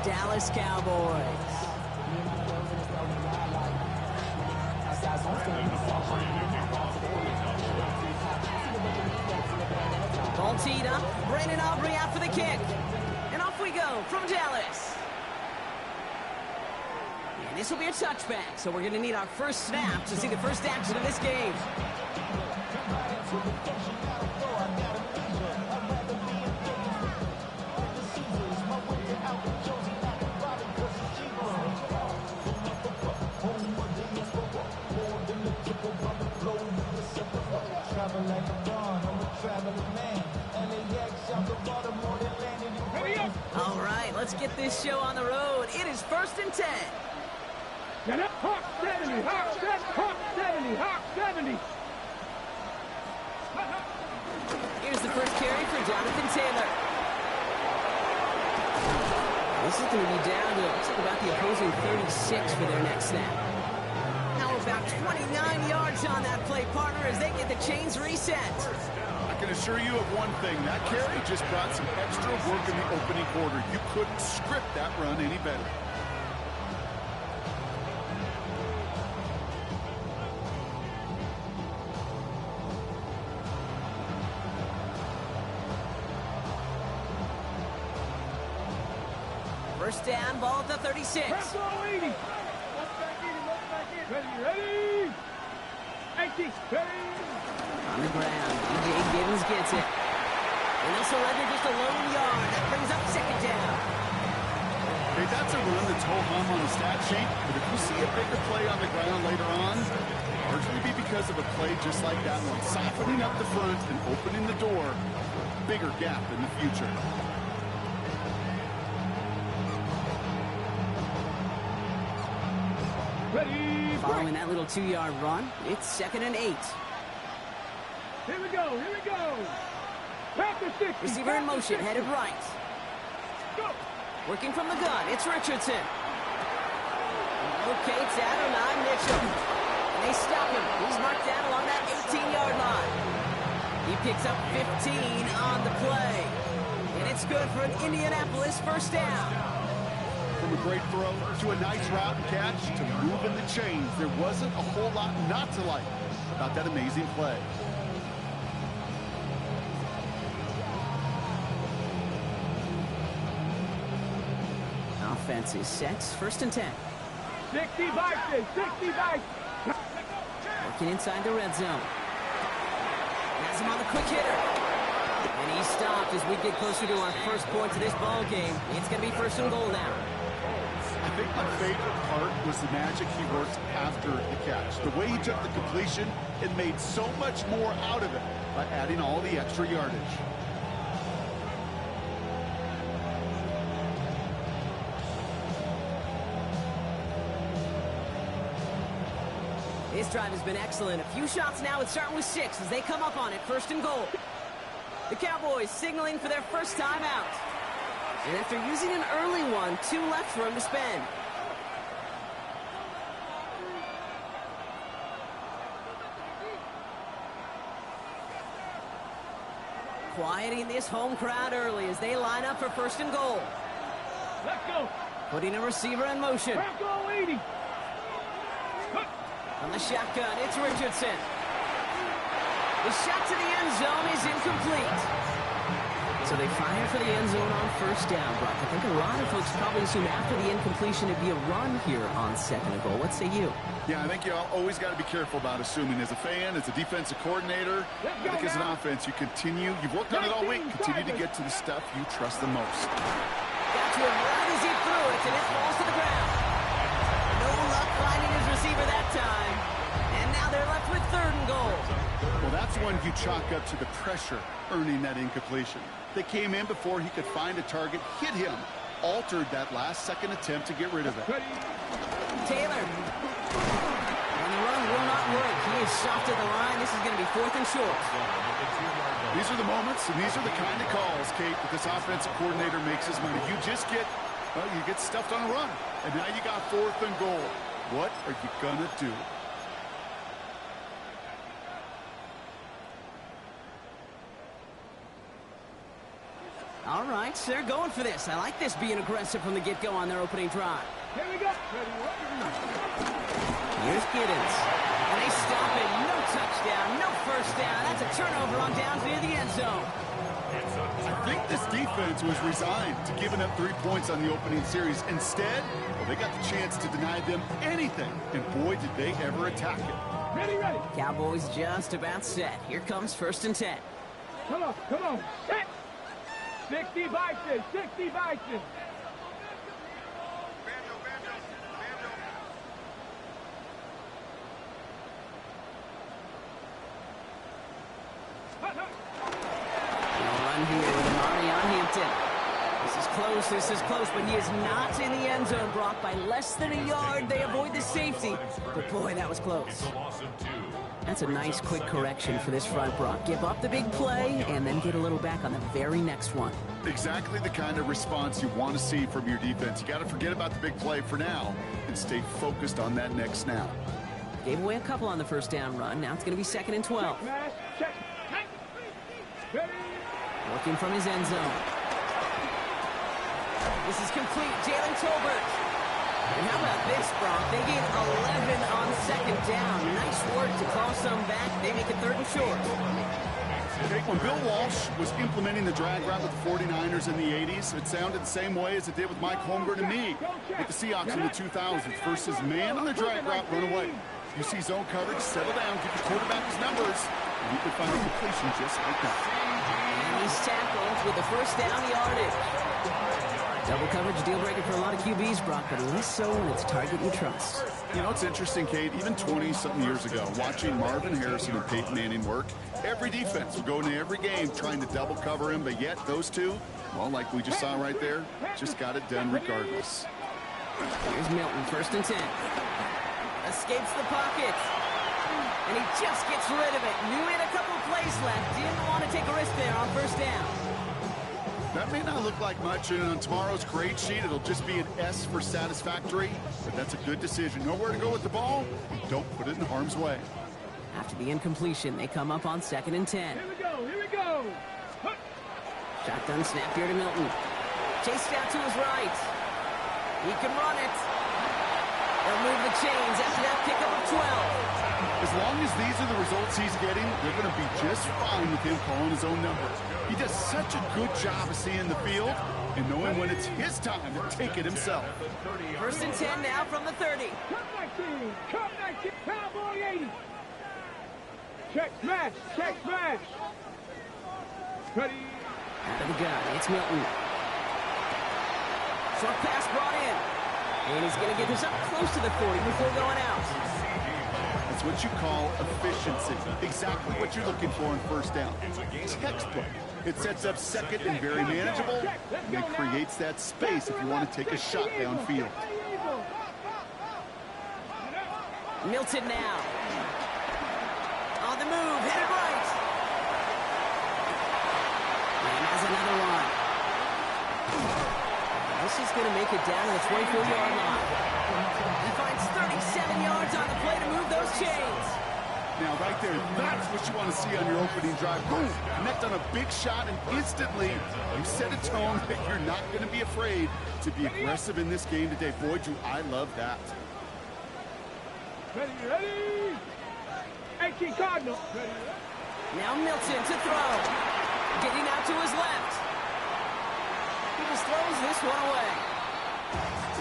Dallas Cowboys. Ball teed up. Brandon Aubrey out for the kick. And off we go from Dallas. And this will be a touchback, so we're going to need our first snap to see the first action of this game. All right, let's get this show on the road. It is 1st and 10. Get up, Hawk 70, Hawk 70, Hawk 70. Here's the first carry for Jonathan Taylor. This is going to be down to, looks like about the opposing 36 for their next snap. Now about 29 yards on that play, partner, as they get the chains reset. I can assure you of one thing. That carry just brought some extra work in the opening quarter. You couldn't script that run any better. First down, ball at the 36. Ready, ready. 80, ready. On the ground, DJ Gibbons gets it. And they'll surrender just a lone yard. That brings up 2nd down. Hey, that's a run that's ho-hum on the stat sheet, but if you see a bigger play on the ground later on, largely be because of a play just like that one, softening up the front and opening the door, bigger gap in the future. Ready, Following that little 2-yard run, it's 2nd and 8. Here we go, here we go. Back to 60. Receiver in motion, headed right. Go. Working from the gun, it's Richardson. Locates Adonai Mitchell. And they stop him. He's marked down along that 18-yard line. He picks up 15 on the play. And it's good for an Indianapolis first down. From a great throw to a nice route and catch to moving the chains, there wasn't a whole lot not to like about that amazing play. Offense is set. 1st and 10. 60 Vikings, 60 Vikings. Working inside the red zone. Has him on the quick hitter. And he's stopped as we get closer to our first point to this ball game. It's going to be 1st and goal now. I think my favorite part was the magic he worked after the catch. The way he took the completion and made so much more out of it by adding all the extra yardage. This drive has been excellent. A few shots now. It's starting with 6 as they come up on it. 1st and goal. The Cowboys signaling for their first time out. And after using an early one, 2 left for him to spend. Quieting this home crowd early as they line up for 1st and goal. Let's go. Putting a receiver in motion. Go 80. On the shotgun, it's Richardson. The shot to the end zone is incomplete. So they fire for the end zone on 1st down, Brock. I think a lot of folks probably assume after the incompletion it'd be a run here on 2nd and goal. What say you? Yeah, I think you always got to be careful about assuming. As a fan, as a defensive coordinator, I think as an offense, you've worked on it all week, continue to get to the stuff you trust the most. Got to him right as he threw it, and it falls to the ground. No luck finding his receiver that time. And now they're left with 3rd and goal. Well, that's one you chalk up to the pressure earning that incompletion. They came in before he could find a target, hit him, altered that last-second attempt to get rid of it. Taylor. And the run will not work. He is shot to the line. This is going to be 4th and short. These are the moments, and these are the kind of calls, Kate, that this offensive coordinator makes his money. You just get, well, you get stuffed on a run, and now you got 4th and goal. What are you going to do? All right, so they're going for this. I like this being aggressive from the get-go on their opening drive. Here we go. Here's Giddens. And they stop it. No touchdown, no first down. That's a turnover on downs near the end zone. I think this defense was resigned to giving up 3 points on the opening series. Instead, well, they got the chance to deny them anything. And boy, did they ever attack it. Ready, ready. Cowboys just about set. Here comes 1st and 10. Come on, come on. Set. 60 Bison, 60 Bison. Run here with Amari on Hampton. This is close, but he is not in the end zone. Brock by less than a yard. They avoid the safety. But boy, that was close. That's a nice quick correction for this front, Brock. Give up the big play and then get a little back on the very next one. Exactly the kind of response you want to see from your defense. You got to forget about the big play for now and stay focused on that next snap. Gave away a couple on the first down run. Now it's going to be 2nd and 12. Check. Ready. Looking from his end zone. This is complete. Jalen Tolbert. And how about this, Brock? They get 11 on 2nd down. Nice work to call some back. They make it 3rd and short. When Bill Walsh was implementing the drag route with the 49ers in the 80s, it sounded the same way as it did with Mike Holmgren and me with the Seahawks in the 2000s versus man on the drag route, run away. You see zone coverage, settle down, give the quarterback his numbers, and you can find a completion just like that. And he's tackled with the first down yardage. Double coverage deal breaker for a lot of QBs, Brock, but less so when it's target you trust. You know, it's interesting, Kate, even 20-something years ago, watching Marvin Harrison and Peyton Manning work, every defense would go into every game trying to double cover him, but yet those two, well, like we just saw right there, just got it done regardless. Here's Milton, 1st and 10. Escapes the pocket. And he just gets rid of it. Knew he had a couple plays left. Didn't want to take a risk there on 1st down. That may not look like much, and on tomorrow's grade sheet, it'll just be an S for satisfactory, but that's a good decision. Know where to go with the ball, and don't put it in harm's way. After the incompletion, they come up on 2nd and 10. Here we go. Shotgun snap here to Milton. Chased out to his right. He can run it. They'll move the chains after that pickup of 12. As long as these are the results he's getting, they're going to be just fine with him calling his own number. He does such a good job of seeing the field and knowing when it's his time to take it himself. 1st and 10 now from the 30. Come 19, Cowboy 80. Check smash. Ready. Out of the gun, it's Milton. Short pass brought in. And he's going to get this up close to the 40 before going out. That's what you call efficiency. Exactly what you're looking for in 1st down. Textbook. It sets up 2nd and very manageable, and it creates that space if you want to take a shot downfield. Milton now. On the move, headed right. And has another one. This is going to make it down to the 24-yard line. He finds 37 yards on the play to move those chains. Now, right there, that's what you want to see on your opening drive. Boom! Connect on a big shot, and instantly you set a tone that you're not going to be afraid to be aggressive in this game today. Boy, do I love that. Ready. 18 Cardinal. Now Milton to throw. Getting out to his left. He just throws this one away.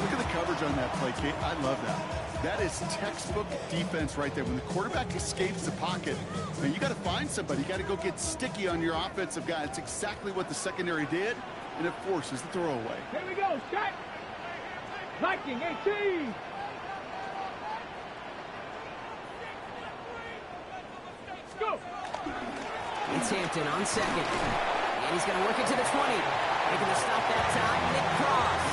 Look at the coverage on that play, Kate. I love that. That is textbook defense right there. When the quarterback escapes the pocket, man, you got to find somebody. You got to go get sticky on your offensive guy. It's exactly what the secondary did, and it forces the throwaway. Here we go, Scott. Viking 18. Go. It's Hampton on 2nd. And he's going to work it to the 20. Making the stop that time, Nick Cross.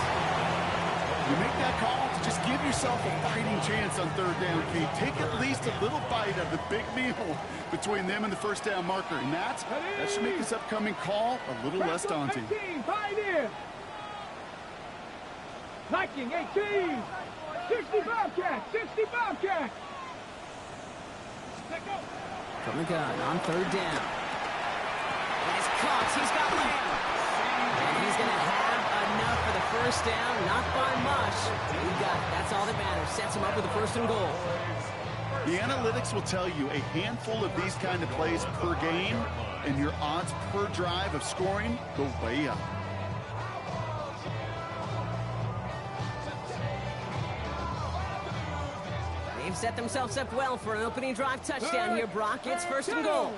You make that call to just give yourself a fighting chance on 3rd down, Pete. Take at least a little bite of the big meal between them and the 1st down marker. And that should make this upcoming call a little less daunting. 18, Pioneer. Viking 18. 60 Bobcats. 60 Bobcats. Let go. From the gun on 3rd down. And it's caught. He's got Lamb. And he's going to have enough for the first down. Not by much. He got it. That's all that matters. Sets him up with a 1st and goal. The analytics will tell you a handful of these kind of plays per game, and your odds per drive of scoring go way up. They've set themselves up well for an opening drive touchdown here, Brock. It's 1st and goal.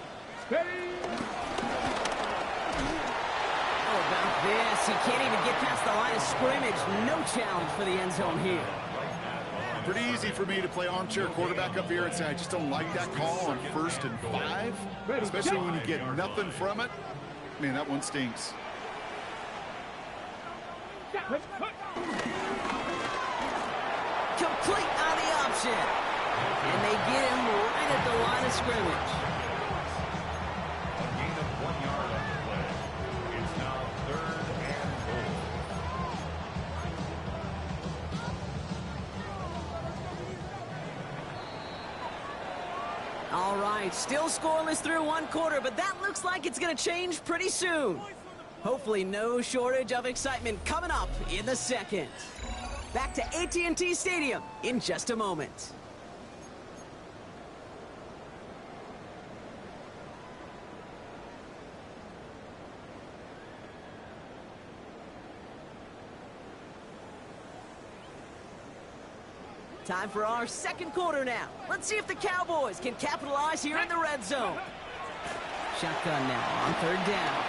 How about this? He can't even get past the line of scrimmage. No challenge for the end zone here. Pretty easy for me to play armchair quarterback up here and say I just don't like that call on 1st and 5, especially when you get nothing from it. Man, that one stinks. Complete on the option. And they get him right at the line of scrimmage. A gain of 1 yard on the play. It's now 3rd and goal. All right, still scoreless through 1 quarter, but that looks like it's going to change pretty soon. Hopefully no shortage of excitement coming up in the 2nd. Back to AT&T Stadium in just a moment. Time for our 2nd quarter now. Let's see if the Cowboys can capitalize here in the red zone. Shotgun now on 3rd down.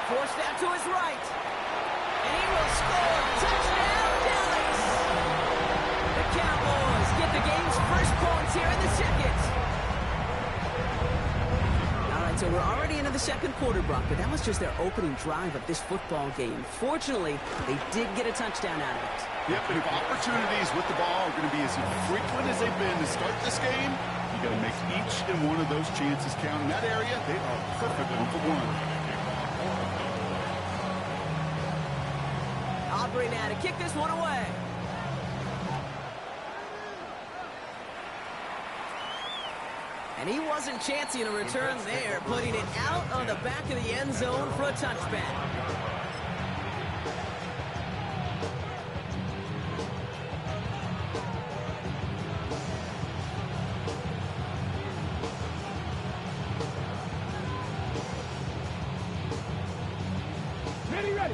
Forced out to his right. And he will score. Touchdown, Dallas! The Cowboys get the game's 1st points here in the 2nd. All right, so we're already into the 2nd quarter, Brock, but that was just their opening drive of this football game. Fortunately, they did get a touchdown out of it. Yep, and if opportunities with the ball are going to be as frequent as they've been to start this game, you got to make each and one of those chances count. In that area, they are perfect 1 for 1. Aubrey now to kick this one away. And he wasn't chancing a return there, putting it out on the back of the end zone for a touchback.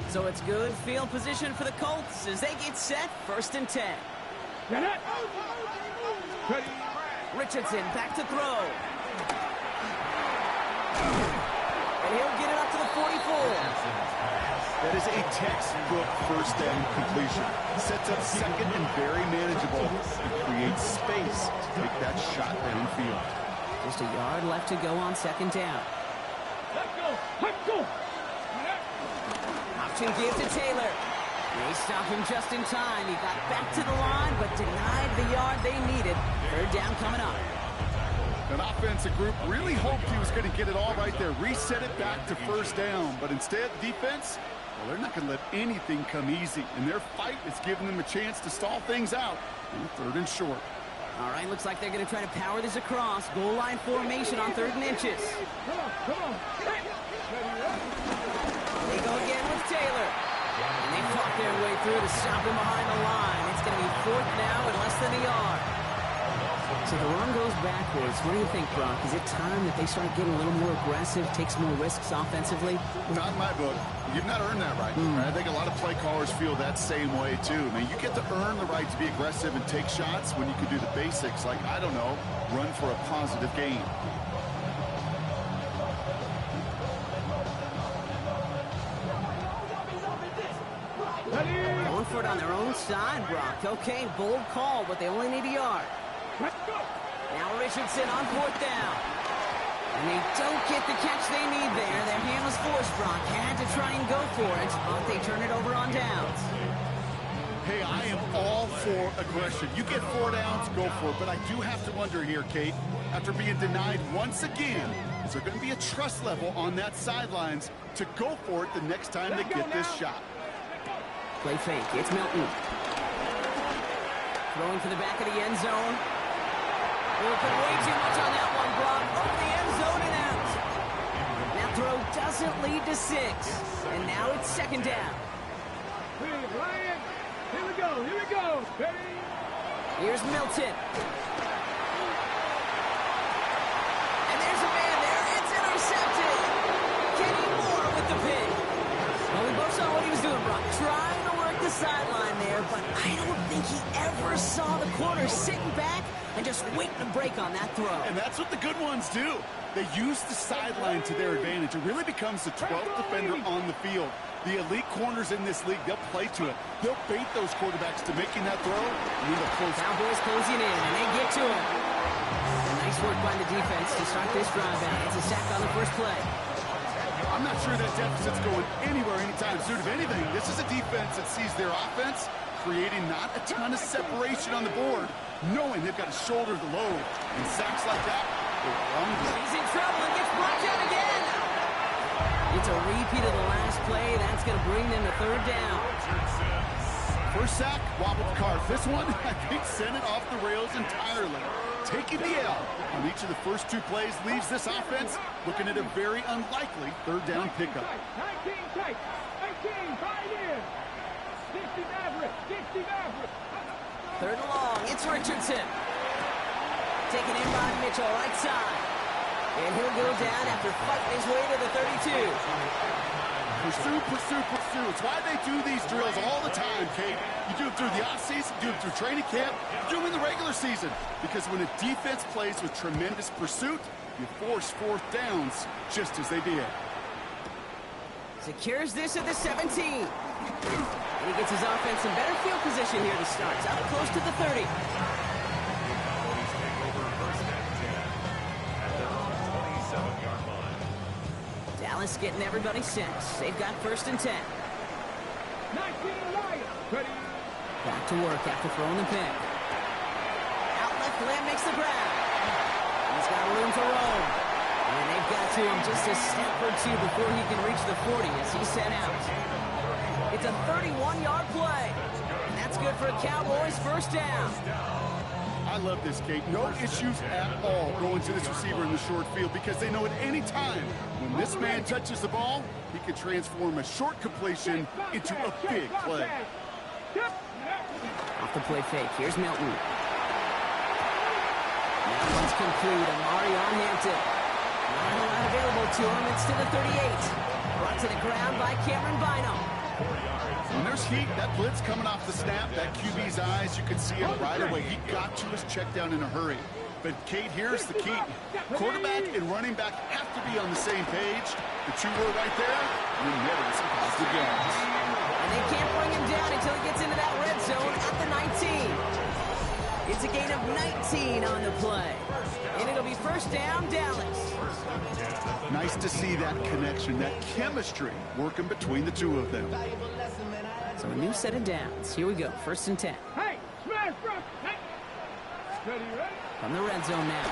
So it's good field position for the Colts as they get set 1st and 10. Richardson back to throw. And he'll get it up to the 44. That is a textbook 1st down completion. Sets up 2nd and very manageable and creates space to take that shot downfield. Just a yard left to go on 2nd down. Let's go. Option give to Taylor. They stop him just in time. He got back to the line, but denied the yard they needed. 3rd down coming up. An offensive group really hoped he was going to get it all right there. Reset it back to 1st down. But instead, defense, well, they're not going to let anything come easy. And their fight is giving them a chance to stall things out on 3rd and short. All right, looks like they're going to try to power this across. Goal line formation on 3rd and inches. Come on. They go again with Taylor. And they fought their way through to stop him behind the line. It's going to be 4th now and less than a yard. So the run goes backwards. What do you think, Brock? Is it time that they start getting a little more aggressive, take some more risks offensively? Not in my book. You've not earned that right. I think a lot of play callers feel that same way, too. I mean, you get to earn the right to be aggressive and take shots when you can do the basics, like, I don't know, run for a positive gain. Going for it on their own side, Brock. Okay, bold call, but they only need a yard. Now Richardson on 4th down. And they don't get the catch they need there. Their hand was forced, Brock. Had to try and go for it, but they turn it over on downs. Hey, I am all for aggression. You get 4 downs, go for it. But I do have to wonder here, Kate, after being denied once again, is there going to be a trust level on that sidelines to go for it the next time they get this shot? Play fake. It's Milton. Throwing to the back of the end zone. Looking way too much on that one, Brock. Over the end zone and out. That throw doesn't lead to 6. And now it's 2nd down. Big Lion. Here we go. Here we go. Ready? Here's Milton. And there's a man there. It's intercepted. Kenny Moore with the pick. Well, we both saw what he was doing, Brock. Trying to work the sideline there, but I don't think he ever saw the corner sitting back and just waiting to break on that throw. And that's what the good ones do. They use the sideline to their advantage. It really becomes the 12th defender on the field. The elite corners in this league, they'll play to it. They'll bait those quarterbacks to making that throw, and then they'll close. Cowboys closing in, and they get to him. And nice work by the defense to start this drive out. It's a sack on the first play. I'm not sure that deficit's going anywhere anytime soon. If anything, this is a defense that sees their offense creating not a ton of separation on the board, knowing they've got to shoulder the load. And sacks like that, they're wrong. He's in trouble and gets brought down again. It's a repeat of the last play. That's going to bring them to third down. First sack, wobbled the cart. This one, I think, sent it off the rails entirely. Taking the L on each of the first two plays leaves this offense looking at a very unlikely third down pickup. 19 tight. 18, 5 in. 60 average. 60 average. Third and long. It's Richardson. Taken in by Mitchell, right side. And he'll go down after fighting his way to the 32. Pursue, pursue, pursue. It's why they do these drills all the time, Kate. You do it through the offseason, you do it through training camp, you do them in the regular season. Because when a defense plays with tremendous pursuit, you force fourth downs just as they did. Secures this at the 17. And he gets his offense in better field position here to start. It's up close to the 30. Dallas getting everybody set. They've got first and 10. 19 Lions. Ready? Back to work after throwing the pick. Out left, Lamb makes the grab. He's got room to roll. And they've got to him just a step or two before he can reach the 40 as he's sent out. It's a 31-yard play. And that's good for a Cowboys first down. I love this, Kate. No issues at all going to this receiver in the short field because they know at any time when this man touches the ball, he can transform a short completion into a big play. Off the play fake. Here's Milton. That one's complete. Amari on Hampton. Not a lot available to him. It's to the 38. Brought to the ground by Cameron Bynum. When there's heat, that blitz coming off the snap, that QB's eyes, you could see it right away. He got to his check down in a hurry. But, Kate, here's the key. Quarterback and running back have to be on the same page. The two were right there, and you're never some positive yards. And they can't bring him down until he gets into that red zone at the 19. It's a gain of 19 on the play. And it'll be first down, Dallas. Nice to see that connection, that chemistry working between the two of them. So a new set of downs. Here we go. First and 10. Hey, smash, bro. Hey. Ready, ready? From the red zone now.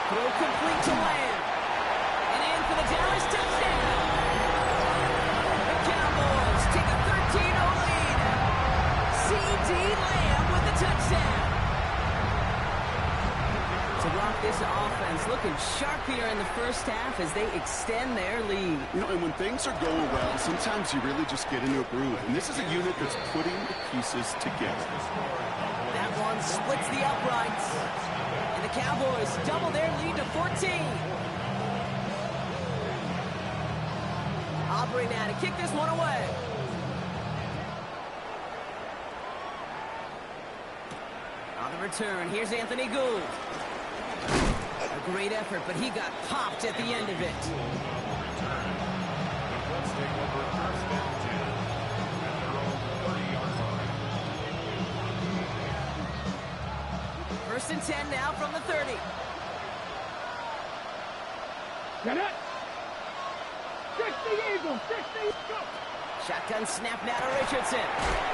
Throw complete to Lamb. And in for the Dallas touchdown. The Cowboys take a 13-0 lead. C.D. Lamb with the touchdown. To block this offense looking sharp here in the first half as they extend their lead. You know, and when things are going well, sometimes you really just get into a groove. And this is a unit that's putting the pieces together. That one splits the uprights. And the Cowboys double their lead to 14. Aubrey now to kick this one away. On the return, here's Anthony Gould. A great effort, but he got popped at the end of it. First and 10 now from the 30. Get it. 60 Eagles. 60 Eagles. Shotgun snap now to Richardson.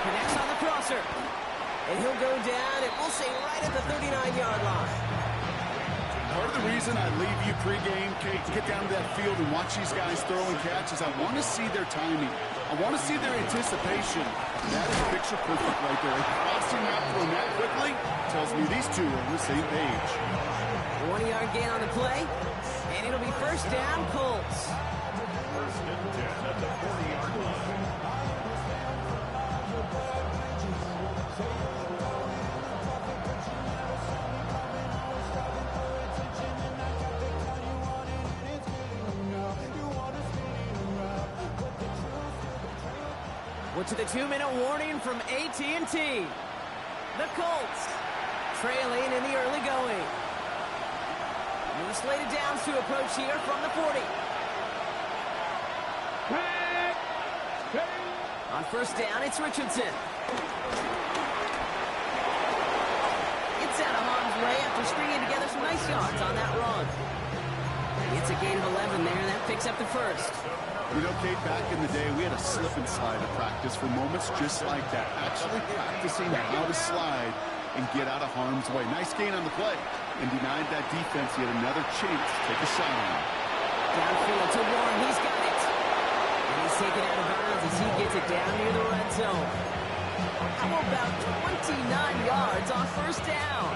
Connects on the crosser. And he'll go down, and we'll say right at the 39-yard line. Part of the reason I leave you pregame, Kate, to get down to that field and watch these guys throw and catch is I want to see their timing. I want to see their anticipation. That is picture perfect right there. Crossing out throwing that quickly tells me these two are on the same page. 1-yard gain on the play, and it'll be first down, Colts. First and 10 at the 40-yard line. Well, to the 2-minute warning from AT&T. The Colts trailing in the early going. New slated downs to approach here from the 40. On first down, it's Richardson. It's out of harm's way after stringing together some nice yards on that run. It's a gain of 11 there. That picks up the first. You know, Kate, back in the day, we had a slip and slide at practice for moments just like that. Actually practicing how to slide and get out of harm's way. Nice gain on the play. And denied that defense yet another chance to take a shot on him. Downfield to Warren. He's got it. And he's taken out of bounds as he gets it down near the red zone. How about 29 yards on first down?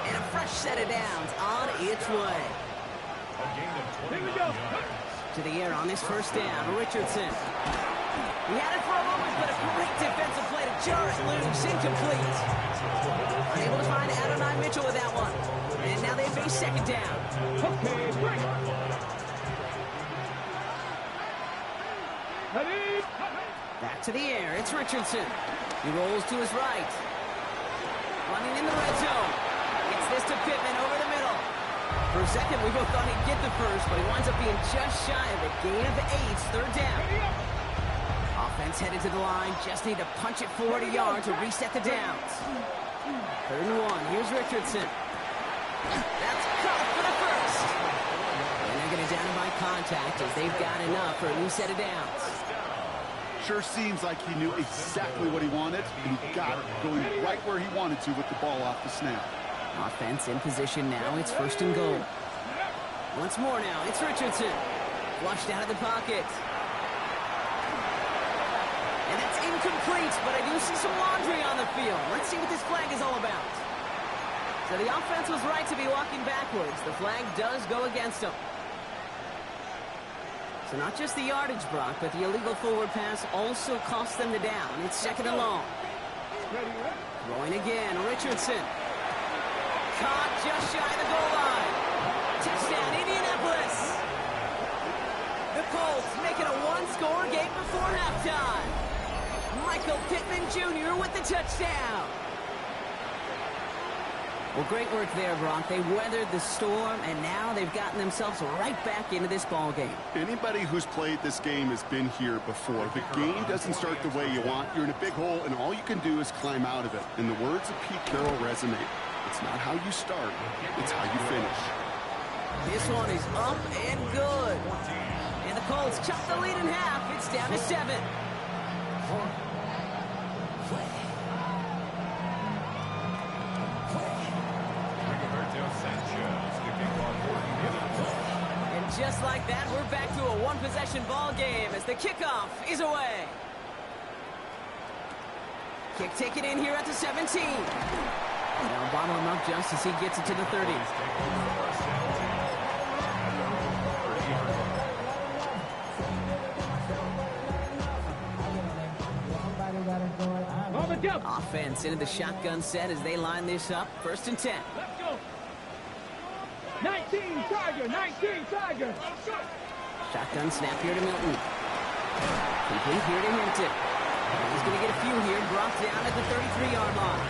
And a fresh set of downs on its way. A gain of 29 yards. To the air on this first down, Richardson. He had it for a moment, but a great defensive play to jar it loose, incomplete. Unable to find Adonai Mitchell with that one. And now they face second down. Okay, break. Ready? Back to the air, it's Richardson. He rolls to his right. Running in the red zone. Gets this to Pittman over the middle. For a second, we both thought he'd get the first, but he winds up being just shy of a gain of 8, third down. Offense headed to the line, just need to punch it 40 yards to reset the downs. Third and 1, here's Richardson. That's caught for the first. And they're going to down him by contact as they've got enough for a new set of downs. Sure seems like he knew exactly what he wanted, and he got it going right where he wanted to with the ball off the snap. Offense in position now. It's first and goal. Once more now. It's Richardson. Flushed out of the pocket. And that's incomplete, but I do see some laundry on the field. Let's see what this flag is all about. So the offense was right to be walking backwards. The flag does go against them. So not just the yardage, Brock, but the illegal forward pass also cost them the down. It's second and long. Throwing again. Richardson. Caught just shy of the goal line. Touchdown, Indianapolis. The Colts make it a one-score game before halftime. Michael Pittman Jr. with the touchdown. Well, great work there, Brock. They weathered the storm, and now they've gotten themselves right back into this ball game. Anybody who's played this game has been here before. The game doesn't start the way you want. You're in a big hole, and all you can do is climb out of it. And the words of Pete Carroll resonate. It's not how you start, it's how you finish. This one is up and good. And the Colts chop the lead in half. It's down to 7. And just like that, we're back to a one-possession ball game as the kickoff is away. Kick taken in here at the 17. They'll bottle him up just as he gets it to the 30. Offense into the shotgun set as they line this up. First and 10. Let's go. 19 Tiger, 19 Tiger. Shotgun snap here to Milton. Complete here to Hinton. He's going to get a few here, brought down at the 33-yard line.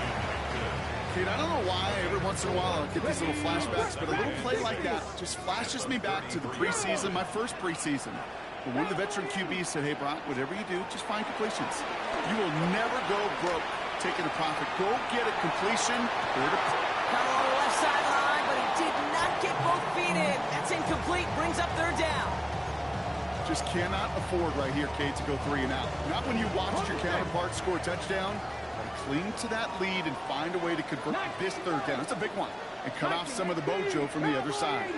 Kate, I don't know why every once in a while I'll get these little flashbacks, but a little play like that just flashes me back to the preseason, my first preseason. When one of the veteran QBs said, hey, Brock, whatever you do, just find completions. You will never go broke taking a profit. Go get a completion. Cut along the left sideline, but he did not get both feet in. That's incomplete. Brings up third down. Just cannot afford right here, Kate, to go 3 and out. Not when you watched your counterpart score a touchdown. Cling to that lead and find a way to convert this third down. It's a big one. And cut off some of the mojo from the other side.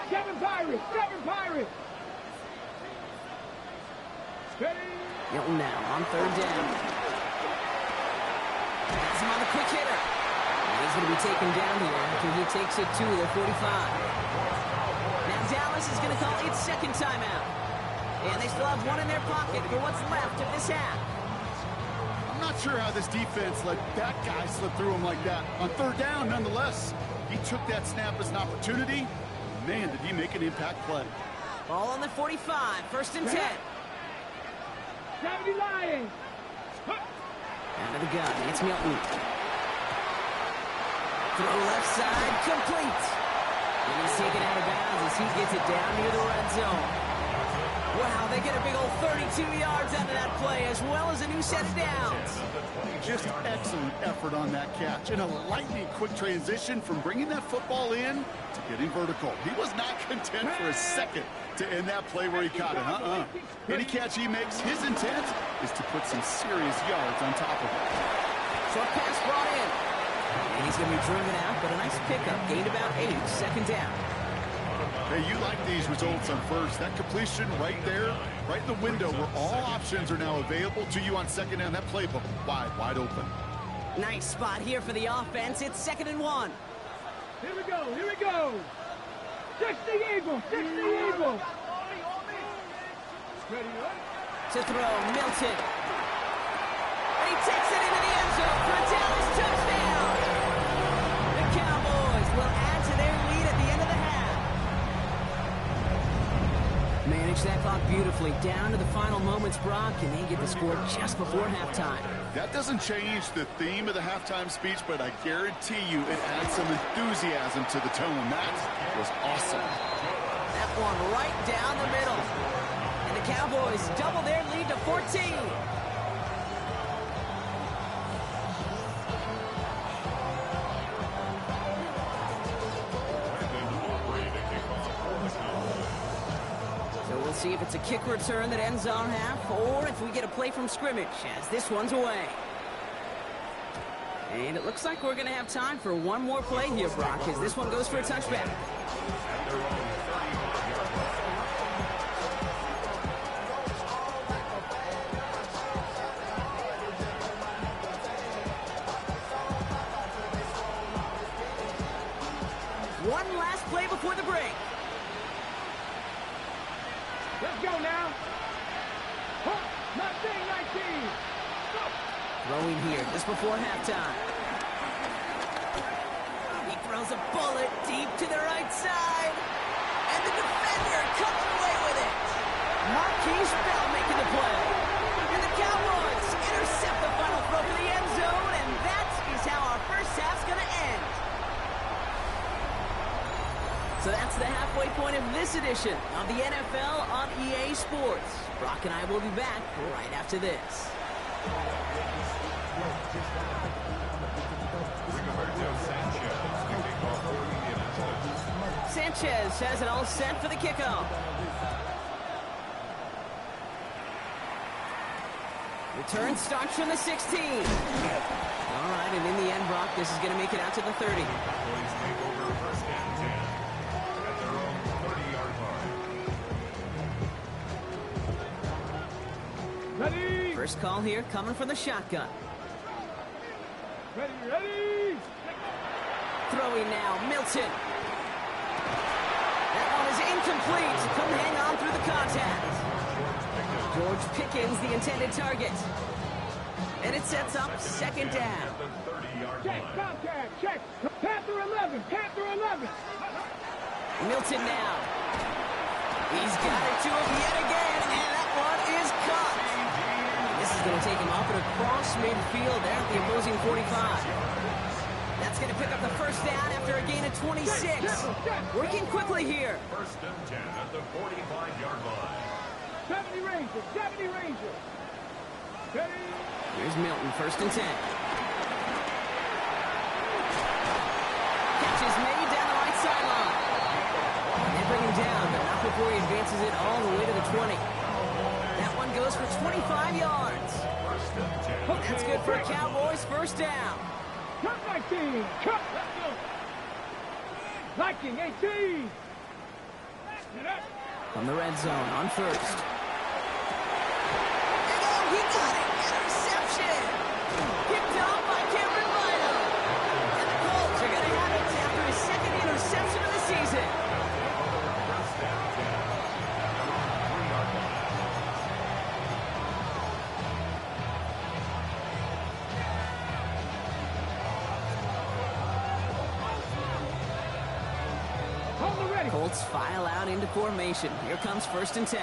Kevin Pirates, Kevin Pirates. Hilton now on third down. Has him on the quick hitter. And he's going to be taken down here after he takes it to the 45. Now Dallas is going to call its second timeout. And they still have one in their pocket for what's left of this half. I'm not sure how this defense let that guy slip through him like that. On third down, nonetheless, he took that snap as an opportunity. Man, did he make an impact play. Ball on the 45, 1st and 10. 70 Lions. Out of the gun, it's Milton. Throw left side, complete. And he's taken out of bounds as he gets it down near the red zone. Wow, they get a big old 32 yards out of that play, as well as a new set of downs. Just excellent effort on that catch. And a lightning quick transition from bringing that football in to getting vertical. He was not content for a second to end that play where he caught it. Any catch he makes, his intent is to put some serious yards on top of it. Short pass brought in. And he's going to be driven out, but a nice pickup. Gained about 8, 2nd down. Hey, you like these results on first. That completion right there, right in the window where all options are now available to you on 2nd down. That playbook wide open. Nice spot here for the offense. It's 2nd and 1. Here we go, here we go. 60 Eagles, 60 Eagles. Ready, To throw, Milton. And he takes it into the end zone for a Dallas touchdown. The Cowboys will add to their lead at the end of the half. Manage that clock beautifully down to the final moments, Brock, and they get the score just before halftime. That doesn't change the theme of the halftime speech, but I guarantee you it adds some enthusiasm to the tone. That was awesome. That one right down the middle. And the Cowboys double their lead to 14. See if it's a kick return that ends on half, or if we get a play from scrimmage, as this one's away. And it looks like we're going to have time for one more play here, Brock, as this one goes for a touchback. One last play before the break. Let's go now. Not saying 19. Throwing here just before halftime. He throws a bullet deep to the right side. And the defender comes away with it. Marquise Bell making the play. And the Cowboys intercept the final throw for the end zone. And that is how our first half's going to end. So that's the halfway point of this edition of the NFL on EA Sports. Brock and I will be back right after this. Sanchez has it all set for the kickoff. Return starts from the 16. All right, and in the end, Brock, this is going to make it out to the 30. Ready. First call here coming from the shotgun. Ready. Throwing now, Milton. That one is incomplete. Couldn't hang on through the contact. George Pickens, the intended target. And it sets up 2nd down. Check, contact, check. Panther 11, Panther 11. Milton now. He's got it to him yet again, and that one is caught. This is going to take him off and across midfield there at the opposing 45. That's going to pick up the 1st down after a gain of 26. Working quickly here. 1st and 10 at the 45-yard line. 70 Rangers, 70 Rangers. Ready. Here's Milton, 1st and 10. Catch is made down the right sideline. They bring him down, but not before he advances it all the way to the 20. That one goes for 25 yards. That's good for a Cowboys 1st down. Cut 19. Cut. Let's go. Viking 18. From the red zone on 1st. And he got it. Interception. Picked off by Cameron Vital. And the Colts are going to have it after his 2nd interception of the season. Colts file out into formation. Here comes 1st and 10.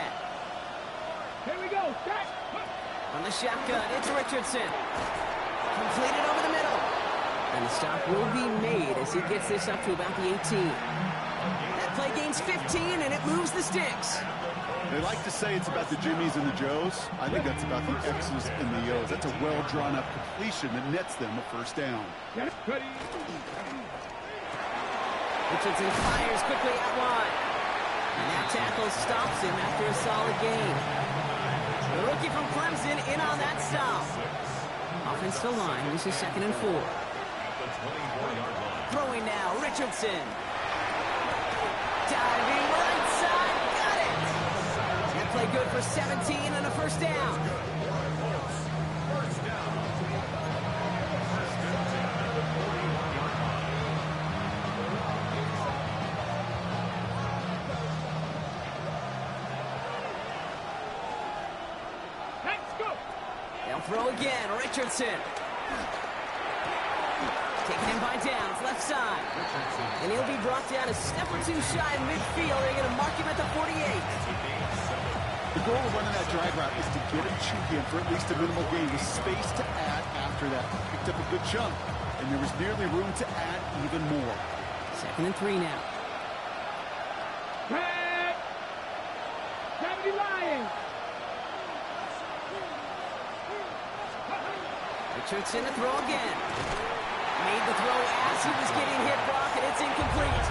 Here we go. Set. On the shotgun, it's Richardson. Completed over the middle. And the stop will be made as he gets this up to about the 18. That play gains 15, and it moves the sticks. They like to say it's about the Jimmies and the Joes. I think that's about the X's and the O's. That's a well-drawn-up completion that nets them a 1st down. Richardson fires quickly out wide. And that tackle stops him after a solid gain. The rookie from Clemson in on that stop. Offensive line, this is 2nd and 4. Throwing now, Richardson. Diving right side, got it. That play good for 17 and a 1st down. Let's go. They'll throw again, Richardson. Taken in by downs, left side. And he'll be brought down a step or two shy in midfield. They're going to mark him at the 48. The goal of running that drag route is to get him cheeky and for at least a minimal gain with space to add after that. Picked up a good chunk, and there was nearly room to add even more. 2nd and 3 now. Red. 70 Lions. Richardson to throw again. Made the throw as he was getting hit, Brock, and it's incomplete.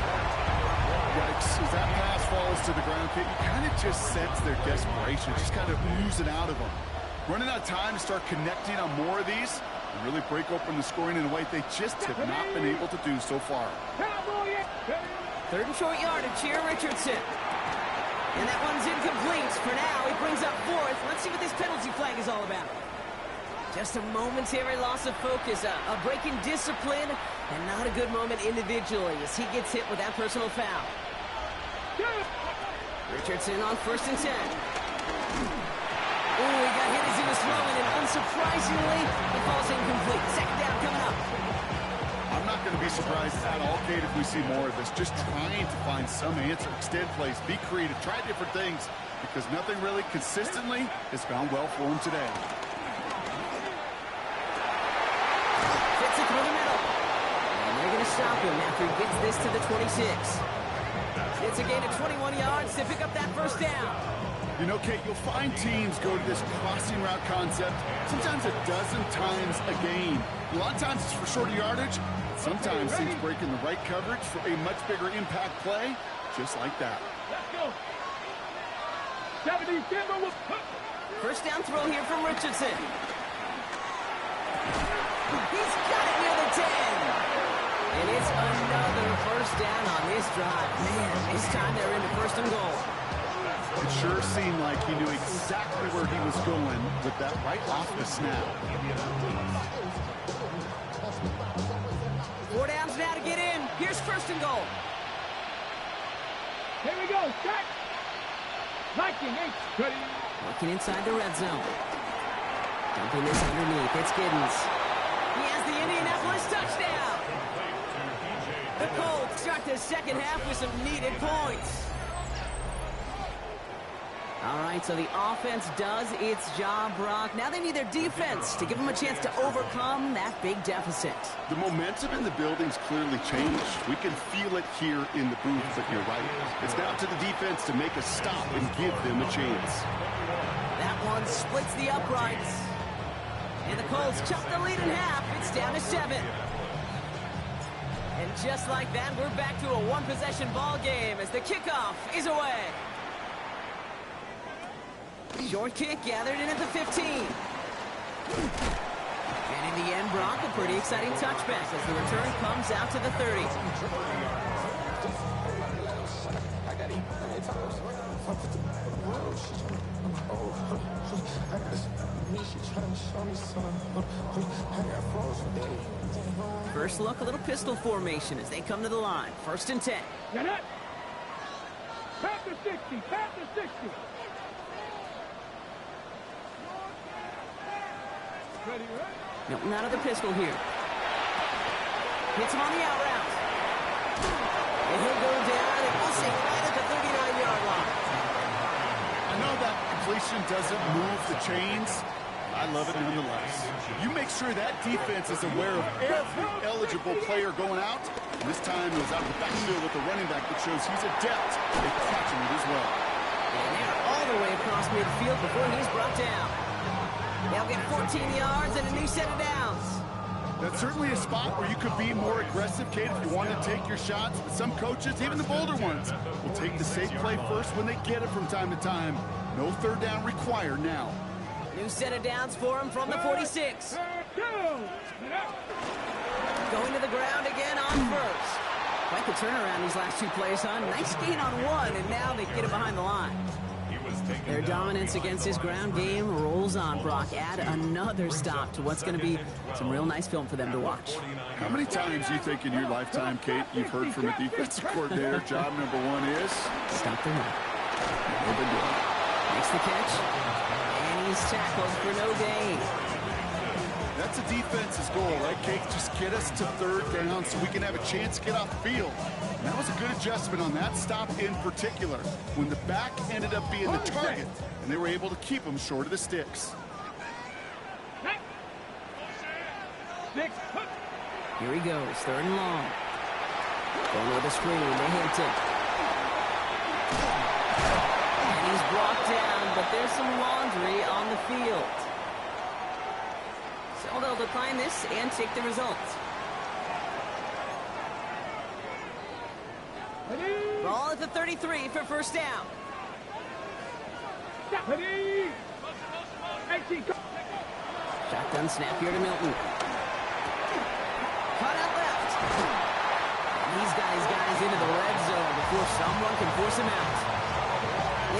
Yikes, as that pass falls to the ground, Kate, you kind of just sense their desperation, just kind of oozing out of them. Running out of time to start connecting on more of these and really break open the scoring in a way they just have not been able to do so far. Cowboys. 3rd and short yardage here, Richardson. And that one's incomplete. For now, he brings up 4th. Let's see what this penalty flag is all about. Just a momentary loss of focus, a break in discipline, and not a good moment individually as he gets hit with that personal foul. Richardson on 1st and 10. Ooh, he got hit as he was throwing, and unsurprisingly, it falls incomplete. 2nd down coming up. I'm not going to be surprised at all, Kate, if we see more of this. Just trying to find some answer, extend plays, be creative, try different things, because nothing really consistently has gone well for him today. Fits it through the middle. And they're going to stop him after he gets this to the 26. It's a gain of 21 yards to pick up that 1st down. You know, Kate, you'll find teams go to this crossing route concept sometimes a dozen times a game. A lot of times it's for shorter yardage. Sometimes teams break in the right coverage for a much bigger impact play, just like that. Let's go. 70 Denver will put. 1st down throw here from Richardson. He's got it near the 10. And it's another 1st down on this drive. Man, this time they're into 1st and goal. It sure seemed like he knew exactly where he was going with that right off the snap. 4 downs now to get in. Here's 1st and goal. Here we go. Set. Viking 8. Working inside the red zone. Dumping this underneath. It's Giddens. He has the Indianapolis touchdown. The Colts start the 2nd half with some needed points. All right, so the offense does its job, Brock. Now they need their defense to give them a chance to overcome that big deficit. The momentum in the building's clearly changed. We can feel it here in the booth, but you're right. It's now to the defense to make a stop and give them a chance. That one splits the uprights. And the Colts chop the lead in half. It's down to 7. And just like that, we're back to a one-possession ball game as the kickoff is away. Short kick gathered in at the 15. And in the end, Brock, a pretty exciting touchback as the return comes out to the 30. First look, a little pistol formation as they come to the line. 1st and 10. Get it. Pat the 60. Pat the 60. Ready, right? Milton out of the pistol here. Hits him on the out route. And he'll go down. It will racing right at the 39-yard line. I know that completion doesn't move the chains. I love it nonetheless. You make sure that defense is aware of every eligible player going out. And this time it was out of the backfield with the running back that shows he's adept at catching it as well. And they're all the way across midfield before he's brought down. They'll get 14 yards and a new set of downs. That's certainly a spot where you could be more aggressive, Kate, if you want to take your shots. But some coaches, even the bolder ones, will take the safe play first when they get it from time to time. No third down required now. New set of downs for him from the 46. Going to the ground again on first. Quite the turnaround these last two plays, huh? Nice gain on one, and now they get it behind the line. Their dominance against his ground game rolls on, Brock. Add another stop to what's going to be some real nice film for them to watch. How many times do you think in your lifetime, Kate, you've heard from a defensive coordinator, job number one is? Stop the run. They've been doing it. Makes the catch. And he's tackled for no gain. That's a defense's goal, right, Kate? Just get us to third down so we can have a chance to get off the field. And that was a good adjustment on that stop in particular, when the back ended up being the target, and they were able to keep him short of the sticks. Here he goes, third and long. Going with a screen to Hampton. And he's brought down, but there's some laundry on the field. So they'll decline this and take the results. Ball at the 33 for first down. Shotgun snap here to Milton. Cut out left. He's got his guys into the red zone before someone can force him out.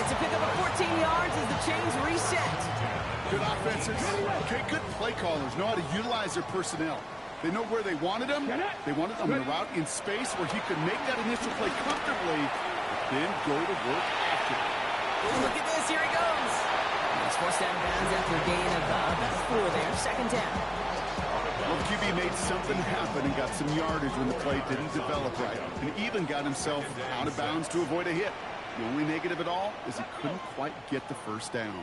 It's a pickup of 14 yards as the chains reset. Good offenses. Okay, good play callers know how to utilize their personnel. They know where they wanted him. They wanted him in a route in space where he could make that initial play comfortably, but then go to work after. Look at this. Here he goes. He's forced out of bounds after a gain of about 4 there. Second down. Well, the QB made something happen and got some yardage when the play didn't develop right, and even got himself out of bounds to avoid a hit. The only negative at all is he couldn't quite get the first down.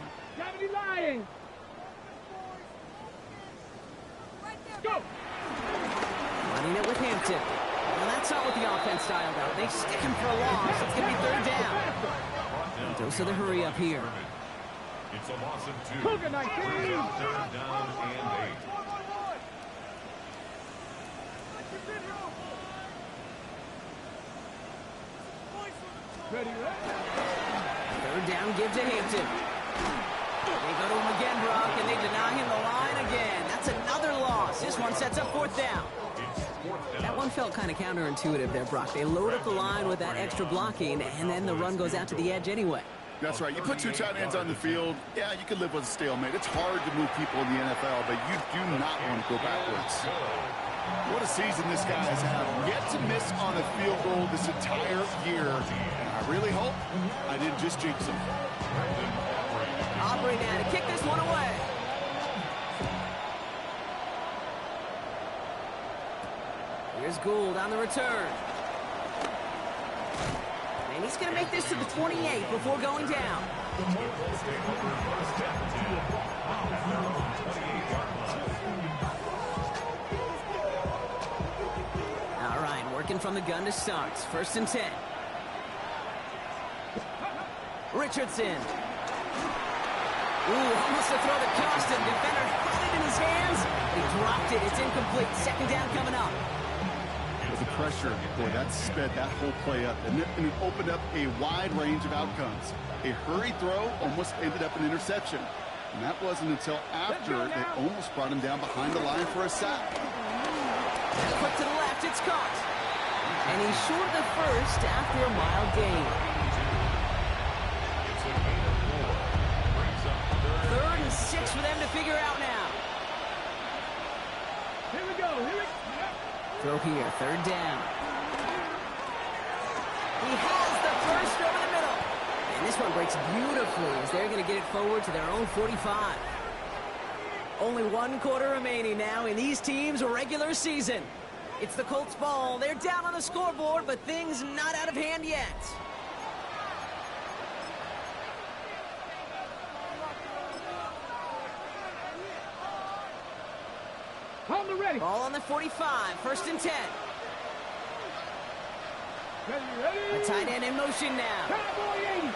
Go! Running it with Hampton. Well, that's not what the offense styled out. They stick him for a loss. It's going to be third down. Dose of the hurry up here. It's a loss of 2. Cougar 19. Third down and 8. Ready, Third down, give to Hampton. They go to him again, Brock, and they deny him the line again. That's another loss. This one sets up fourth down. That one felt kind of counterintuitive there, Brock. They load up the line with that extra blocking, and then the run goes out to the edge anyway. That's right. You put 2 tight ends on the field, yeah, you can live with a stalemate. It's hard to move people in the NFL, but you do not want to go backwards. What a season this guy has had. Yet to miss on a field goal this entire year. And I really hope I didn't just jinx him. Aubrey now to kick this one away. Here's Gould on the return. And he's going to make this to the 28 before going down. All right, working from the gun to start. First and 10. Richardson. Ooh, almost a throw that cost him. Defender had it in his hands. He dropped it. It's incomplete. Second down coming up. With the pressure, boy, that sped that whole play up. And it opened up a wide range of outcomes. A hurried throw almost ended up an interception. And that wasn't until after they almost brought him down behind the line for a sack. Quick to the left. It's caught. And he's short of the first after a mild gain. Third and 6 for them to figure out now. Here we go. Throw here, third down. He has the first over the middle. And this one breaks beautifully as they're going to get it forward to their own 45. Only 1 quarter remaining now in these teams' regular season. It's the Colts ball. They're down on the scoreboard, but things not out of hand yet. On the ready. Ball on the 45, 1st and 10. Ready. A tight end in motion now. Cowboy 80.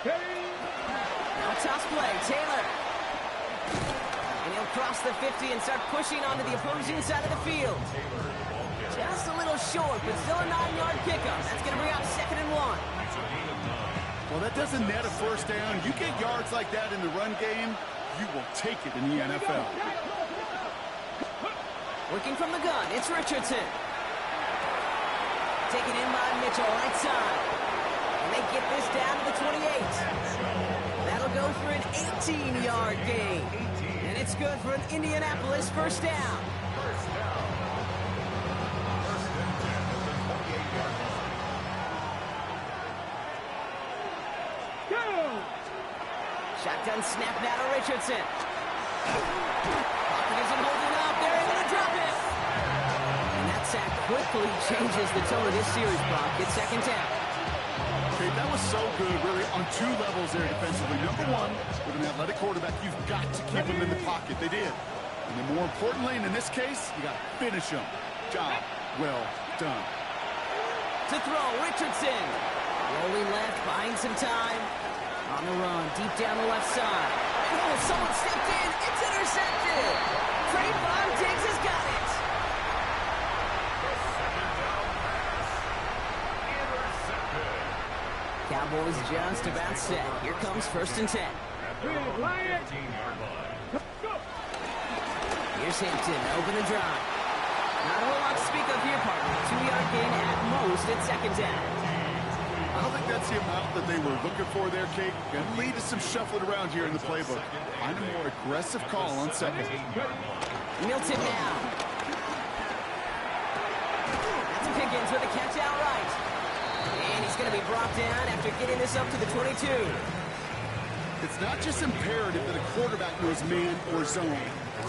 Steady. Now toss play, Taylor. And he'll cross the 50 and start pushing onto the opposing side of the field. Just a little short, but still a 9-yard pickup. That's going to bring up 2nd and 1. Well, that doesn't net a first down. You get yards like that in the run game, you will take it in the NFL. Working from the gun, it's Richardson. Taken in by Mitchell, right side. And they get this down to the 28. That'll go for an 18-yard gain. And it's good for an Indianapolis first down. Shotgun snap now to Richardson. Pocket isn't holding up. They're able to drop it. And that sack quickly changes the tone of this series, Brock. It's 2nd down. Okay, that was so good, really, on 2 levels there defensively. Number one, with an athletic quarterback, you've got to keep him in the pocket. They did. And then more importantly, and in this case, you got to finish him. Job well done. To throw, Richardson. Rolling left, buying some time. On the run, deep down the left side. Oh, someone stepped in. It's intercepted. Trayvon Diggs has got it. Cowboys just about set. Here comes 1st and 10. Here's Hampton, open the drive. Not a whole lot to speak of here, partner. 2-yard gain at most at 2nd down. I don't think that's the amount that they were looking for there, Kate. Going to lead to some shuffling around here in the playbook. Find a more aggressive call on 2nd. Milton now. That's Pickens with a catch outright. And he's going to be brought down after getting this up to the 22. It's not just imperative that a quarterback knows man or zone.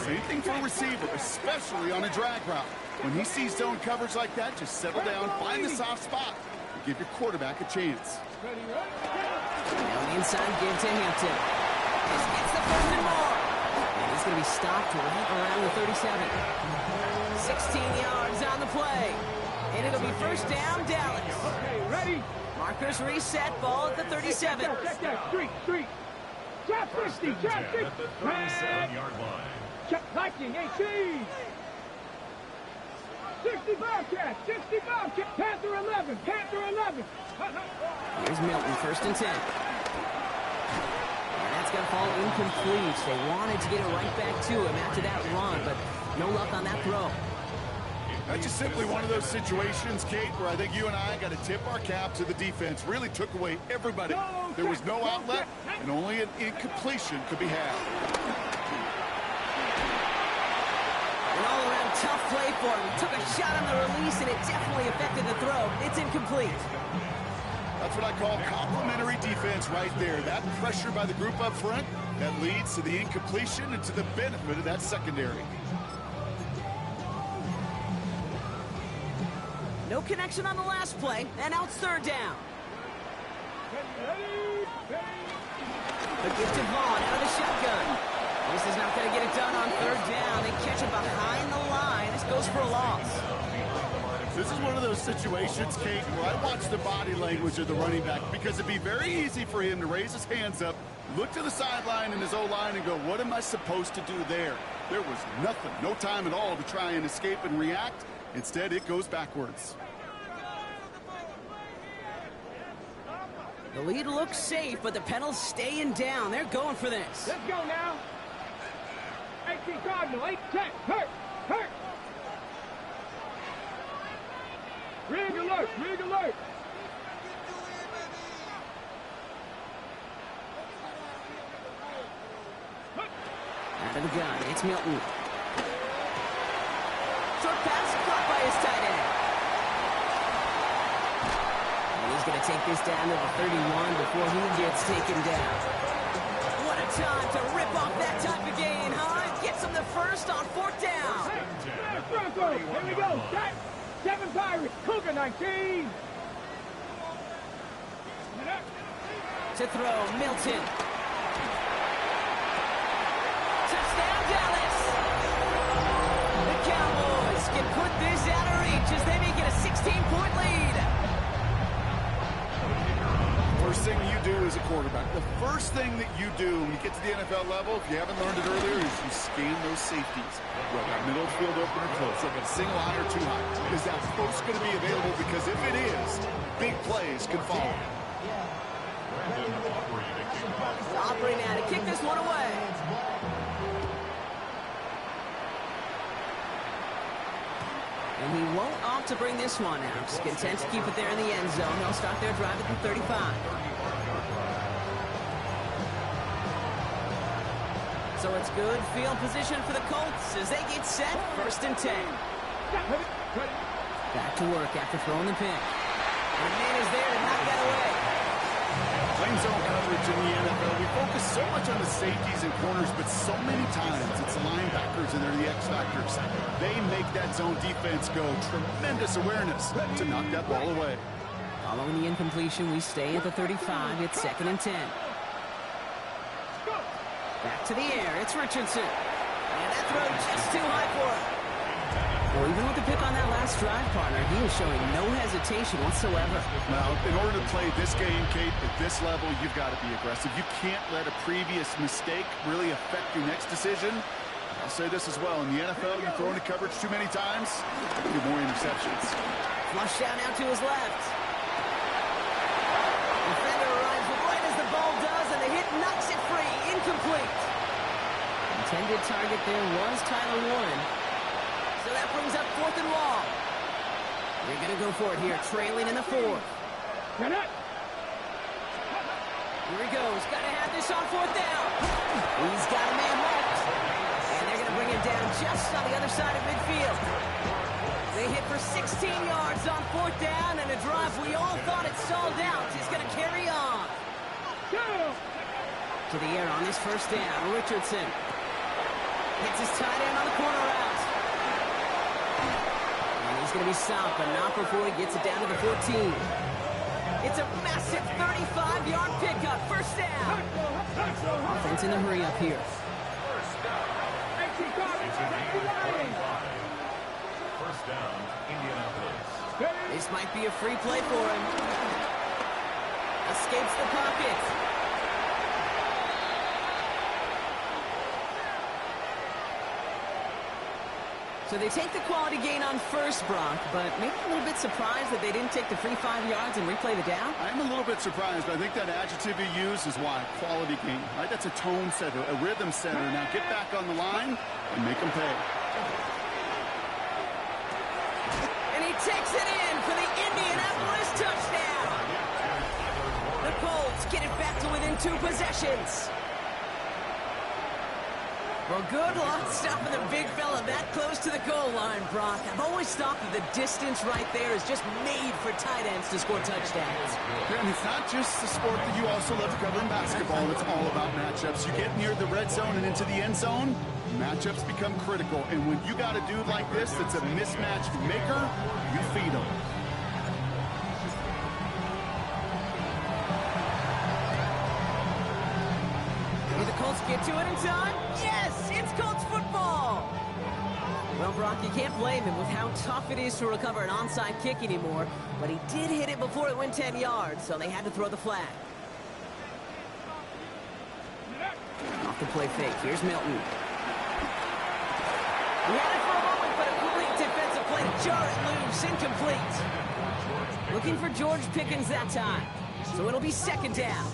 Same thing for a receiver, especially on a drag route. When he sees zone coverage like that, just settle down, find the soft spot. Give your quarterback a chance. Now inside give to Hampton. This gets the 1st and more. And he's going to be stopped right around the 37. 16 yards on the play. And it'll be 1st down, Dallas. Okay, ready. Markers reset, ball at the 37. Check that. Street. Trap 50. Trap 50. 37-yard line. Check Viking 18. 60 Bobcat. Panther 11. Here's Milton, 1st and 10. And that's going to fall incomplete. They wanted to get it right back to him after that run, but no luck on that throw. That's just simply one of those situations, Kate, where I think you and I got to tip our cap to the defense. Really took away everybody. There was no outlet, and only an incompletion could be had. An all-around tough play for him. He took a shot on the release, and it definitely affected the throw. It's incomplete. That's what I call complimentary defense right there. That pressure by the group up front, that leads to the incompletion and to the benefit of that secondary. No connection on the last play, and now it's 3rd down. The gift to Vaughn out of the shotgun. This is not going to get it done on 3rd down. They catch it behind the line. This goes for a loss. This is one of those situations, Kate, where I watch the body language of the running back because it'd be very easy for him to raise his hands up, look to the sideline in his O-line and go, what am I supposed to do there? There was nothing, no time at all to try and escape and react. Instead, it goes backwards. The lead looks safe, but the pedal's staying down. They're going for this. Let's go now. 18 Cardinal, 8 check. Hurt. Rig alert. After the gun, it's Milton. Short pass, caught by his tight end. And he's going to take this down to the 31 before he gets taken down. What a time to rip off that type of gain, huh? Get gets them the first on 4th down. Hey, Broncos, here we go. Set. 7 Pirates, Cougar 19. To throw, Milton. Touchdown, Dallas. The Cowboys can put this out of reach as they make it a 16-point lead. First thing you do as a quarterback, the first thing that you do when you get to the NFL level, if you haven't learned it earlier, is you scan those safeties. Well, that middle field open or close, like a single high or too high. Is that post going to be available? Because if it is, big plays can follow. Operating now to kick this one away. And he won't opt to bring this one out. He's content to keep it there in the end zone. They'll start their drive at the 35. So it's good field position for the Colts as they get set. 1st and 10. Back to work after throwing the pick. And the man is there to knock that away. Playing zone coverage in the NFL, we focus so much on the safeties and corners, but so many times it's the linebackers and they're the X factors. They make that zone defense go. Tremendous awareness to knock that ball away. Following the incompletion, we stay at the 35. It's 2nd and 10. Back to the air. It's Richardson. And that throw just too high for him. Well, even with the pick on that last drive, partner, he is showing no hesitation whatsoever. Now, in order to play this game, Kate, at this level, you've got to be aggressive. You can't let a previous mistake really affect your next decision. I'll say this as well. In the NFL, you throw into coverage too many times, you get more interceptions. Flushed out now to his left. Defender arrives right as the ball does, and the hit knocks it free. Incomplete. Intended target there was Tyler Warren. So that brings up 4th and long. They're going to go for it here, trailing in the 4th. Here he goes. Got to have this on 4th down. He's got a man marked. And they're going to bring him down just on the other side of midfield. They hit for 16 yards on 4th down, and a drive we all thought it stalled out is going to carry on. To the air on this 1st down. Richardson hits his tight end on the corner route. He's going to be stopped, but not before he gets it down to the 14. It's a massive 35-yard pickup. 1st down. Offense in the hurry up here. First down, Indianapolis. This might be a free play for him. Escapes the pocket. So they take the quality gain on 1st, Brock, but maybe a little bit surprised that they didn't take the free 5 yards and replay the down. I'm a little bit surprised, but I think that adjective you use is why. Quality gain, right? That's a tone setter, a rhythm setter. Now get back on the line and make them pay. And he takes it in for the Indianapolis touchdown. The Colts get it back to within 2 possessions. Well, good luck stopping the big fella that close to the goal line, Brock. I've always thought that the distance right there is just made for tight ends to score touchdowns. Yeah, and it's not just the sport that you also love to cover in basketball. It's all about matchups. You get near the red zone and into the end zone, matchups become critical. And when you got a dude like this that's a mismatched maker, you feed him. Colts get to it in time? Yes, it's Colts football! Well, Brock, you can't blame him with how tough it is to recover an onside kick anymore, but he did hit it before it went 10 yards, so they had to throw the flag. Off the play fake, here's Milton. He had it for a moment, but a complete defensive play to jar it loose, incomplete. Looking for George Pickens that time, so it'll be 2nd down.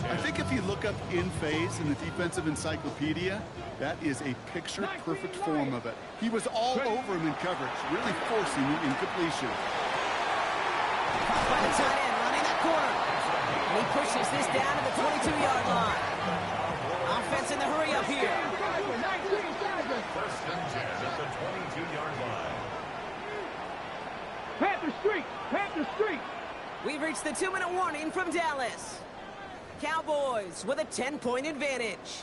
I think if you look up in phase in the defensive encyclopedia, that is a picture-perfect form of it. He was all over him in coverage, really forcing the incompletion. Caught by the tight end, running that corner. And he pushes this down to the 22-yard line. Offense in the hurry up here. First and 10 at the 22-yard line. Panther Street! Panther Street! We've reached the 2-minute warning from Dallas. Cowboys with a 10-point advantage.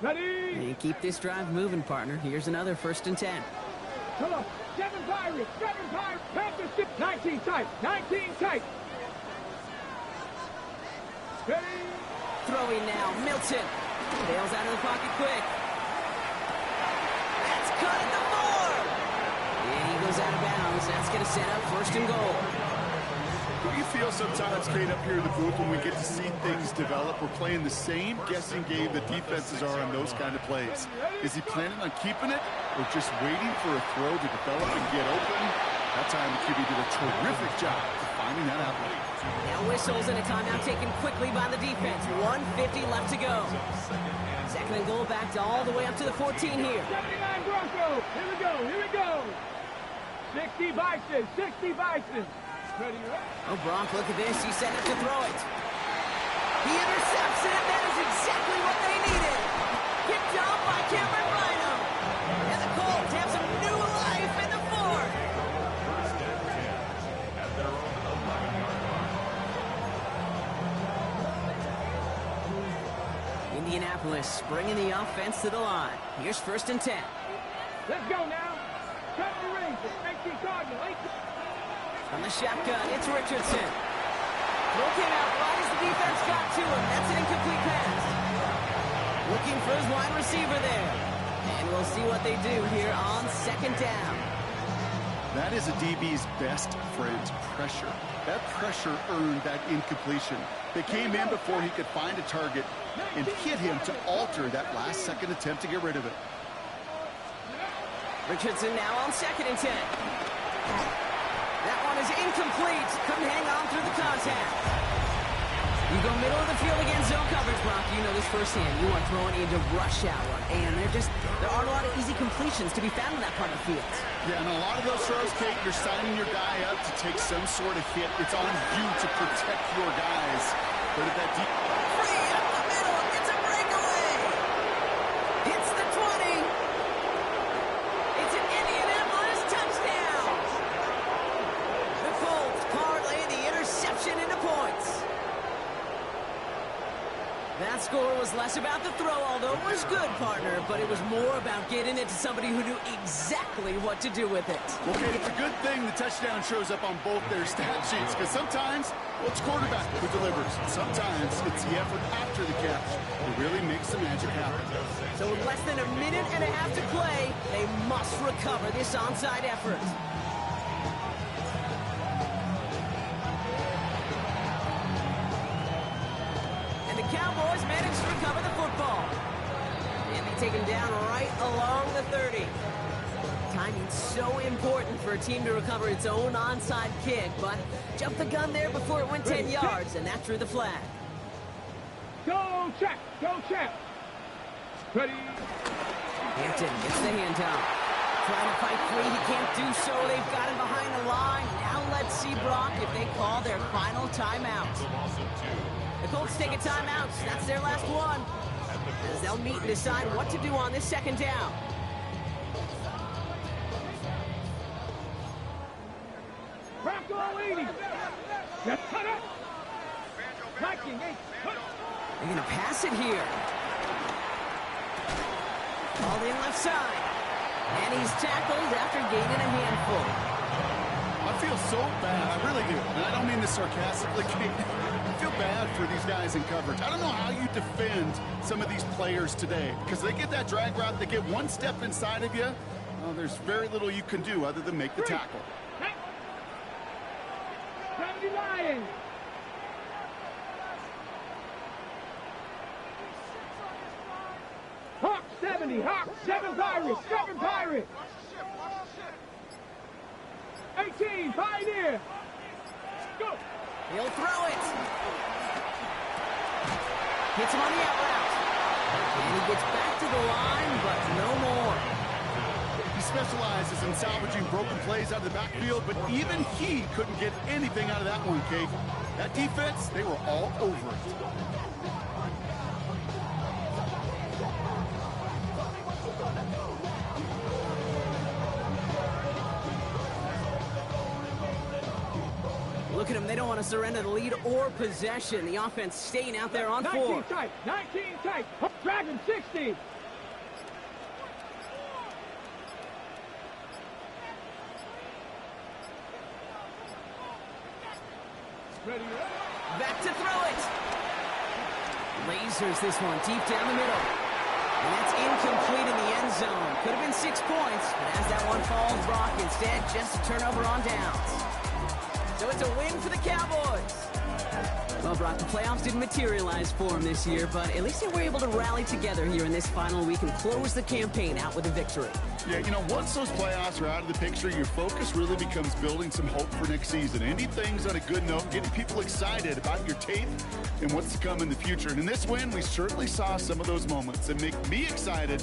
Ready? And keep this drive moving, partner. Here's another 1st and 10. Come on. 7 Pirates. 7 Pirates. Panthers. 19 tight. 19 tight. Ready? Throwing now. Milton. Bails out of the pocket quick. That's cut at the 4. And he goes out of bounds. That's going to set up 1st and goal. What do you feel sometimes, Kate, up here in the booth when we get to see things develop? We're playing the same guessing game the defenses are on those kind of plays. Is he planning on keeping it or just waiting for a throw to develop and get open? That time the QB did a terrific job of finding that outlet. Now whistles and a timeout taken quickly by the defense. 1:50 left to go. 2nd and goal backed all the way up to the 14 here. 79 Broncos. Here we go. Here we go. 60 Bison. 60 Bison. Ready, Oh, Bronk, look at this. He's set up to throw it. He intercepts it. That is exactly what they needed. Picked off by Cameron Rhino. And the Colts have some new life in the 4th. First and 10 at their own 11-yard line. Indianapolis bringing the offense to the line. Here's 1st and 10. Let's go now. Cut the ring. 18 Cardinal. 18. From the shotgun, it's Richardson. Throw came out right as the defense got to him. That's an incomplete pass. Looking for his wide receiver there. And we'll see what they do here on 2nd down. That is a DB's best friend, pressure. That pressure earned that incompletion. They came in before he could find a target and hit him to alter that last-second attempt to get rid of it. Richardson now on 2nd and 10. That one is incomplete. Couldn't hang on through the contact. You go middle of the field against zone coverage, Brock. You know this firsthand. You are throwing into rush hour. And there aren't a lot of easy completions to be found in that part of the field. Yeah, and a lot of those throws, Kate, you're signing your guy up to take some sort of hit. It's on you to protect your guys. But at that deep... Free up the middle. It's a breakaway. Hits the 20. It's an Indianapolis touchdown. The Colts parlay the interception into points. That score was less about the throw, although it was good, partner, but it was more about getting it to somebody who knew exactly what to do with it. Okay, it's a good thing the touchdown shows up on both their stat sheets, because sometimes, well, it's quarterback who delivers. Sometimes it's the effort after the catch that really makes the magic happen. So with less than a minute and a half to play, they must recover this onside effort. Cowboys managed to recover the football. And they take him down right along the 30. Timing's so important for a team to recover its own onside kick, but jumped the gun there before it went 10 yards, and that drew the flag. Go check! Go check! Ready? Hampton gets the handout. Trying to fight free, he can't do so. They've got him behind the line. Now let's see, Brock, if they call their final timeout. The Colts take a timeout. That's their last one. As they'll meet and decide what to do on this 2nd down. Bronco 80. Just cut it. Viking 8. They're going to pass it here. All in left side. And he's tackled after gaining a handful. I feel so bad. I really do. And I don't mean this sarcastically, Kate. I feel bad for these guys in coverage. I don't know how you defend some of these players today, because they get that drag route, they get one step inside of you. Well, there's very little you can do other than make the tackle. 70 Lions. Hawk 70. Hawk 7 Pirates. 7 Pirates. 18 Pioneer. Go. He'll throw it. Hits him on the out route. And he gets back to the line, but no more. He specializes in salvaging broken plays out of the backfield, but even he couldn't get anything out of that one, Kate. That defense, they were all over it. Look at them. They don't want to surrender the lead or possession. The offense staying out there on 4. 19 tight. 19 tight. Dragon 60. Ready. Back to throw it. Lasers this one deep down the middle. And that's incomplete in the end zone. Could have been 6 points, but as that one falls, Brock, instead, just a turnover on downs. So it's a win for the Cowboys. Well, Brock, the playoffs didn't materialize for them this year, but at least they were able to rally together here in this final week and close the campaign out with a victory. Yeah, you know, once those playoffs are out of the picture, your focus really becomes building some hope for next season. Ending things on a good note, getting people excited about your tape and what's to come in the future. And in this win, we certainly saw some of those moments that make me excited